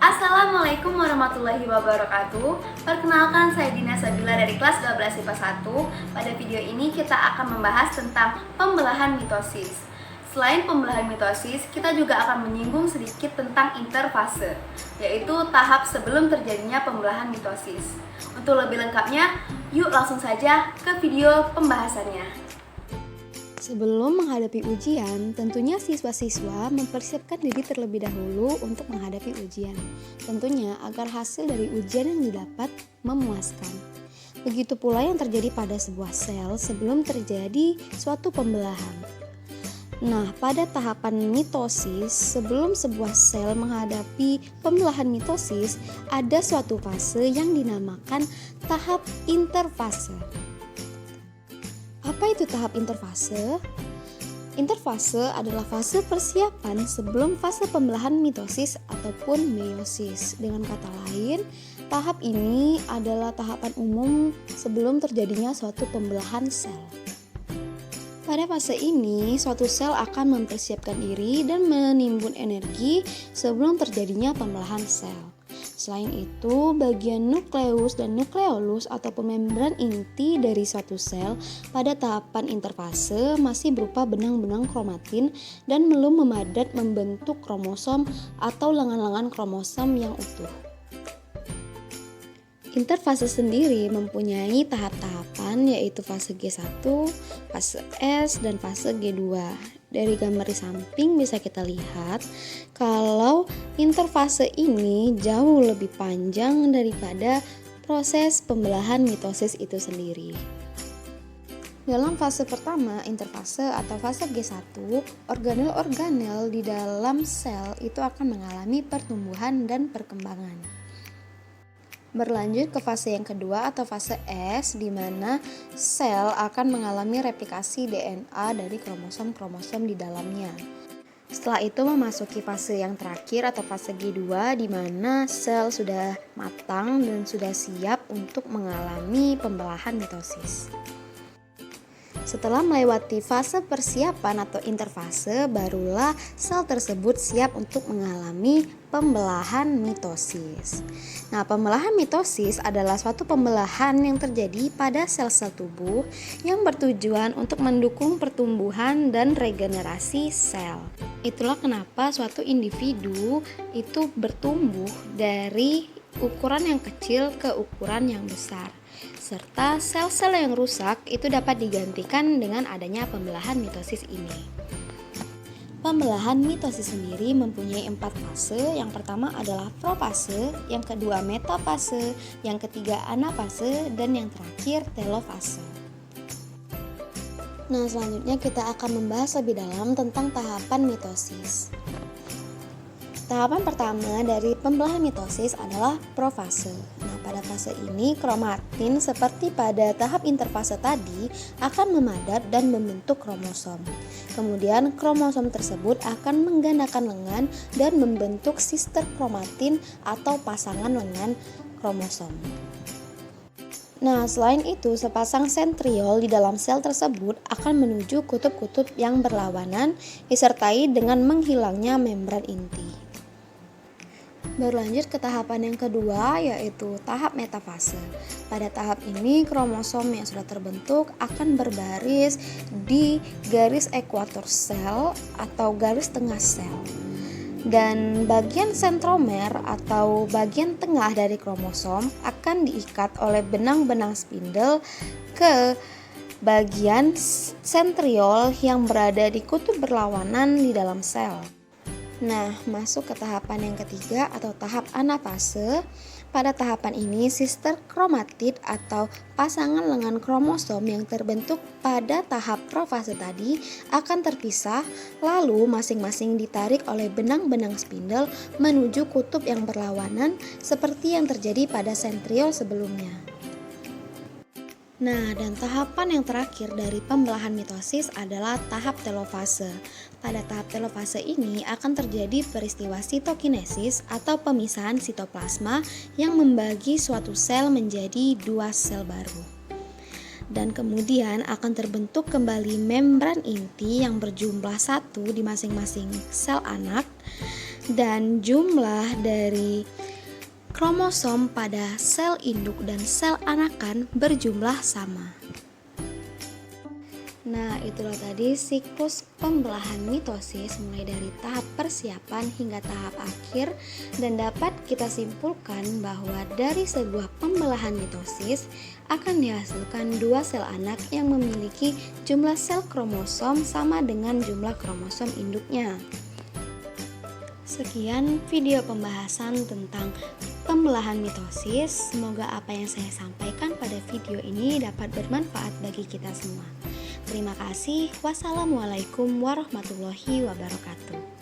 Assalamualaikum warahmatullahi wabarakatuh. Perkenalkan, saya Dina Sabila dari kelas 12 IPA 1. Pada video ini kita akan membahas tentang pembelahan mitosis. Selain pembelahan mitosis, kita juga akan menyinggung sedikit tentang interfase, yaitu tahap sebelum terjadinya pembelahan mitosis. Untuk lebih lengkapnya, yuk langsung saja ke video pembahasannya. Sebelum menghadapi ujian, tentunya siswa-siswa mempersiapkan diri terlebih dahulu untuk menghadapi ujian. Tentunya agar hasil dari ujian yang didapat memuaskan. Begitu pula yang terjadi pada sebuah sel sebelum terjadi suatu pembelahan. Nah, pada tahapan mitosis, sebelum sebuah sel menghadapi pembelahan mitosis, ada suatu fase yang dinamakan tahap interfase. Apa itu tahap interfase? Interfase adalah fase persiapan sebelum fase pembelahan mitosis ataupun meiosis. Dengan kata lain, tahap ini adalah tahapan umum sebelum terjadinya suatu pembelahan sel. Pada fase ini, suatu sel akan mempersiapkan diri dan menimbun energi sebelum terjadinya pembelahan sel. Selain itu, bagian nukleus dan nukleolus atau membran inti dari suatu sel pada tahapan interfase masih berupa benang-benang kromatin dan belum memadat membentuk kromosom atau lengan-lengan kromosom yang utuh. Interfase sendiri mempunyai tahap-tahapan yaitu fase G1, fase S, dan fase G2. Dari gambar di samping bisa kita lihat kalau interfase ini jauh lebih panjang daripada proses pembelahan mitosis itu sendiri. Dalam fase pertama, interfase atau fase G1, organel-organel di dalam sel itu akan mengalami pertumbuhan dan perkembangan. Berlanjut ke fase yang kedua atau fase S, di mana sel akan mengalami replikasi DNA dari kromosom-kromosom di dalamnya. Setelah itu memasuki fase yang terakhir atau fase G2, di mana sel sudah matang dan sudah siap untuk mengalami pembelahan mitosis. Setelah melewati fase persiapan atau interfase, barulah sel tersebut siap untuk mengalami pembelahan mitosis. Nah, pembelahan mitosis adalah suatu pembelahan yang terjadi pada sel-sel tubuh yang bertujuan untuk mendukung pertumbuhan dan regenerasi sel. Itulah kenapa suatu individu itu bertumbuh dari ukuran yang kecil ke ukuran yang besar. Serta sel-sel yang rusak itu dapat digantikan dengan adanya pembelahan mitosis ini. Pembelahan mitosis sendiri mempunyai 4 fase. Yang pertama adalah profase, yang kedua metafase, yang ketiga anafase, dan yang terakhir telofase. Nah, selanjutnya kita akan membahas lebih dalam tentang tahapan mitosis. Tahapan pertama dari pembelahan mitosis adalah profase. Nah, pada fase ini kromatin seperti pada tahap interfase tadi akan memadat dan membentuk kromosom. Kemudian kromosom tersebut akan menggandakan lengan dan membentuk sister kromatin atau pasangan lengan kromosom. Nah, selain itu, sepasang sentriol di dalam sel tersebut akan menuju kutub-kutub yang berlawanan disertai dengan menghilangnya membran inti. Berlanjut ke tahapan yang kedua, yaitu tahap metafase. Pada tahap ini, kromosom yang sudah terbentuk akan berbaris di garis ekuator sel atau garis tengah sel. Dan bagian sentromer atau bagian tengah dari kromosom akan diikat oleh benang-benang spindle ke bagian sentriol yang berada di kutub berlawanan di dalam sel. Nah, masuk ke tahapan yang ketiga atau tahap anafase. Pada tahapan ini, sister kromatid atau pasangan lengan kromosom yang terbentuk pada tahap profase tadi akan terpisah, lalu masing-masing ditarik oleh benang-benang spindle menuju kutub yang berlawanan seperti yang terjadi pada sentriol sebelumnya. Nah, dan tahapan yang terakhir dari pembelahan mitosis adalah tahap telofase. Pada tahap telofase ini akan terjadi peristiwa sitokinesis atau pemisahan sitoplasma yang membagi suatu sel menjadi 2 sel baru. Dan kemudian akan terbentuk kembali membran inti yang berjumlah 1 di masing-masing sel anak. dan jumlah dari kromosom pada sel induk dan sel anakan berjumlah sama. Nah, itulah tadi siklus pembelahan mitosis mulai dari tahap persiapan hingga tahap akhir, dan dapat kita simpulkan bahwa dari sebuah pembelahan mitosis akan dihasilkan dua sel anak yang memiliki jumlah sel kromosom sama dengan jumlah kromosom induknya. Sekian video pembahasan tentang pembelahan mitosis. Semoga apa yang saya sampaikan pada video ini dapat bermanfaat bagi kita semua. Terima kasih. Wassalamualaikum warahmatullahi wabarakatuh.